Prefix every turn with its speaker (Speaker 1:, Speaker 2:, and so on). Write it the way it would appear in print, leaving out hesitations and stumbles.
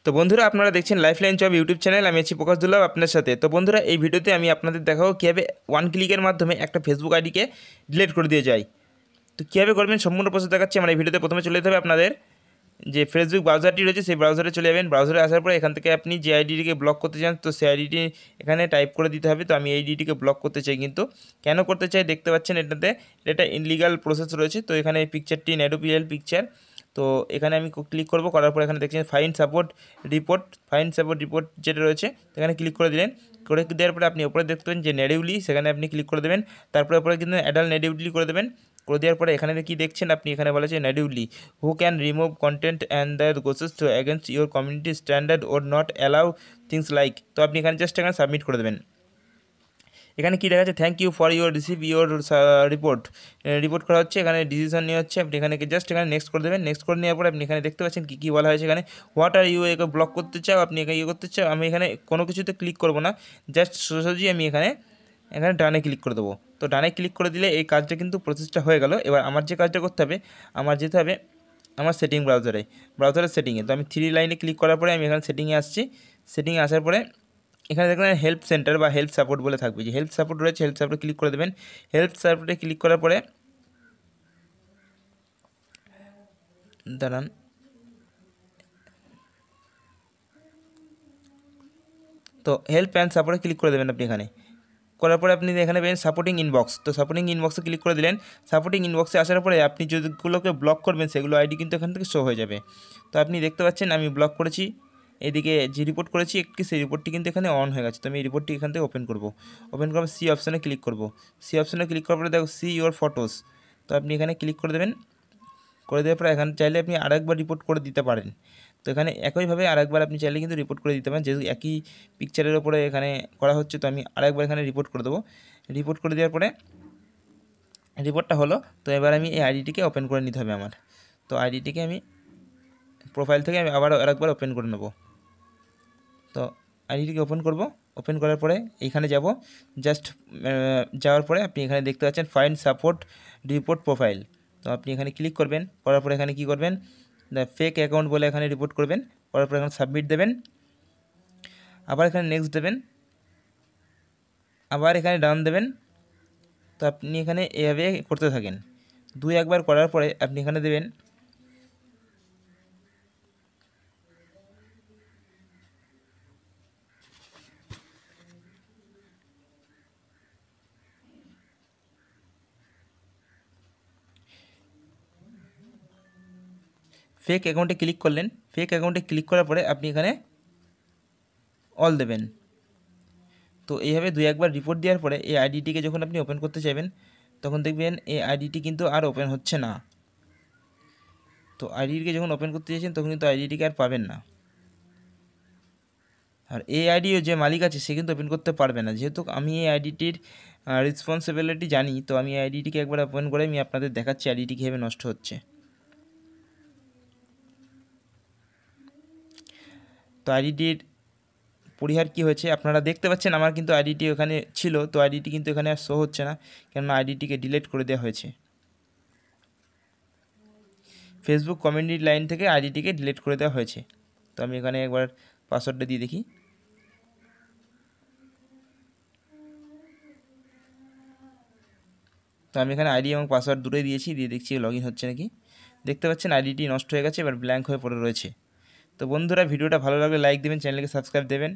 Speaker 1: তো বন্ধুরা আপনারা দেখছেন লাইফলাইন জব ইউটিউব চ্যানেল। আমি আছি প্রকাশ দুর্লভ আপনার সাথে। তো বন্ধুরা এই ভিডিওতে আমি আপনাদের দেখাবো কীভাবে ওয়ান ক্লিকের মাধ্যমে একটা ফেসবুক আইডিকে ডিলিট করে দিয়ে যায়। তো কীভাবে করবেন সম্পূর্ণ প্রসেস দেখাচ্ছি। আমার এই ভিডিওতে প্রথমে চলে যেতে হবে আপনাদের যে ফেসবুক ব্রাউজারটি রয়েছে সেই ব্রাউজারে চলে যাবেন। ব্রাউজারে আসার পরে এখান থেকে আপনি যে আইডিটিকে ব্লক করতে চান তো সেই আইডিটি এখানে টাইপ করে দিতে হবে। তো আমি এই আইডিটিকে ব্লক করতে চাই, কিন্তু কেন করতে চাই দেখতে পাচ্ছেন এটাতে এটা ইনলিগাল প্রসেস রয়েছে। তো এখানে এই পিকচারটি নেডোপিএল পিকচার, তো এখানে আমি ক্লিক করব। করার পর এখানে দেখছেন ফাইন সাপোর্ট রিপোর্ট যেটা রয়েছে এখানে ক্লিক করে দিলেন। করে দেওয়ার পরে আপনি ওপরে দেখতে পাবেন যে নেডিউলি, সেখানে আপনি ক্লিক করে দেবেন। তারপরে ওপরে কিন্তু অ্যাডাল্ট নেডিউলি করে দেবেন। করে দেওয়ার পরে এখানে কি দেখছেন আপনি, এখানে বলেছে নেডিউলি who can remove content and that goes to against your community standard or not allow things like. তো আপনি এখানে জাস্ট এখানে সাবমিট করে দেবেন। এখানে কী দেখা যাচ্ছে, thank you for your receive your report করা হচ্ছে, এখানে ডিসিশন নেওয়া হচ্ছে। আপনি এখানে জাস্ট এখানে নেক্সট করে দেবেন। নেক্সট করে নেওয়ার পরে আপনি এখানে দেখতে পাচ্ছেন কী বলা হয়েছে। এখানে হোয়াট আর ইউ একে ব্লক করতে চাও, আপনি এখানে করতে চাও। আমি এখানে কোনো কিছুতে ক্লিক করবো না, জাস্ট সোজাসুজি আমি এখানে ডানে ক্লিক করে দেবো। তো ডানে ক্লিক করে দিলে এই কাজটা কিন্তু প্রসেসটা হয়ে গেল। এবার আমার যে কাজটা করতে হবে, আমার যেতে হবে আমার ব্রাউজারের সেটিংয়ে। তো আমি 3 লাইনে ক্লিক করার পরে আমি এখানে সেটিংয়ে আসছি। সেটিংয়ে আসার পরে এখানে দেখবেন হেল্প সেন্টার বা হেল্প সাপোর্ট বলে থাকবে, যে হেল্প সাপোর্ট রয়েছে, হেল্প সাপোর্টে ক্লিক করে দেবেন। হেল্প সাপোর্টে ক্লিক করার পরে দাঁড়ান, তো হেল্প অ্যান্ড সাপোর্টে ক্লিক করে দেবেন আপনি। এখানে করার পরে আপনি এখানে পেয়েছেন সাপোর্টিং ইনবক্স। তো সাপোর্টিং ইনবক্সে ক্লিক করে দিলেন। সাপোর্টিং ইনবক্সে আসার পরে আপনি যেগুলোকে ব্লক করবেন সেগুলো আইডি কিন্তু এখান থেকে শো হয়ে যাবে। তো আপনি দেখতে পাচ্ছেন আমি ব্লক করেছি, এদিকে যে রিপোর্ট করেছি একটি, সেই রিপোর্টটি কিন্তু এখানে অন হয়ে গেছে। তো আমি এই রিপোর্টটি এখান থেকে ওপেন করব। ওপেন করার সি অপশানে ক্লিক করব। সি অপশানে ক্লিক করার পরে দেখো সি ইউর ফটোস। তো আপনি এখানে ক্লিক করে দেবেন। করে দেওয়ার পরে এখানে চাইলে আপনি আরেকবার রিপোর্ট করে দিতে পারেন। তো এখানে একইভাবে আরেকবার আপনি চাইলে কিন্তু রিপোর্ট করে দিতে পারেন, যেহেতু একই পিকচারের ওপরে এখানে করা হচ্ছে। তো আমি আরেকবার এখানে রিপোর্ট করে দেবো। রিপোর্ট করে দেওয়ার পরে রিপোর্টটা হলো। তো এবার আমি এই আইডিটিকে ওপেন করে নিতে হবে আমার। তো আইডিটিকে আমি প্রোফাইল থেকে আমি আবার আরেকবার ওপেন করে নেব। তো আইডিটিকে ওপেন করব। ওপেন করার পরে এইখানে যাব। জাস্ট যাওয়ার পরে আপনি এখানে দেখতে পাচ্ছেন ফাইন্ড সাপোর্ট রিপোর্ট প্রোফাইল। তো আপনি এখানে ক্লিক করবেন। করার পরে এখানে কী করবেন, ফেক অ্যাকাউন্ট বলে এখানে রিপোর্ট করবেন। করার পরে এখানে সাবমিট দেবেন। আবার এখানে নেক্সট দেবেন। আবার এখানে ডান দেবেন। তো আপনি এখানে এভাবে করতে থাকেন। 2-1বার করার পরে আপনি এখানে দেবেন ফেক অ্যাকাউন্টে ক্লিক করলেন। ফেক অ্যাকাউন্টে ক্লিক করার পরে আপনি এখানে অল দেবেন। তো এইভাবে 2-1বার রিপোর্ট দেওয়ার পরে এই আইডিটিকে যখন আপনি ওপেন করতে চাইবেন তখন দেখবেন এই আইডিটি কিন্তু আর ওপেন হচ্ছে না। তো আইডিটিকে যখন ওপেন করতে চাইছেন তখন কিন্তু আইডিটিকে আর পাবেন না। আর এই আইডিও যে মালিক আছে সে কিন্তু ওপেন করতে পারবে না, যেহেতু আমি এই আইডিটির রেসপন্সিবিলিটি জানি। তো আমি এই আইডিটিকে একবার ওপেন করে আমি আপনাদের দেখাচ্ছি আইডিটি কীভাবে নষ্ট হচ্ছে। তো আইডিটির পরিহার কী হয়েছে আপনারা দেখতে পাচ্ছেন। আমার কিন্তু আইডিটি ওখানে ছিল, তো আইডিটি কিন্তু এখানে আর শো হচ্ছে না, কেননা আইডিটিকে ডিলিট করে দেওয়া হয়েছে। ফেসবুক কমিউনিটি লাইন থেকে আইডিটিকে ডিলিট করে দেওয়া হয়েছে। তো আমি এখানে একবার পাসওয়ার্ডটা দিয়ে দেখি। তো আমি এখানে আইডি এবং পাসওয়ার্ড দুটোই দিয়েছি, দিয়ে দেখছি লগ ইন হচ্ছে নাকি। দেখতে পাচ্ছেন আইডিটি নষ্ট হয়ে গেছে, এবার ব্ল্যাঙ্ক হয়ে পড়ে রয়েছে। তো বন্ধুরা ভিডিওটা ভালো লাগলে লাইক দেবেন, চ্যানেলকে সাবস্ক্রাইব দেবেন।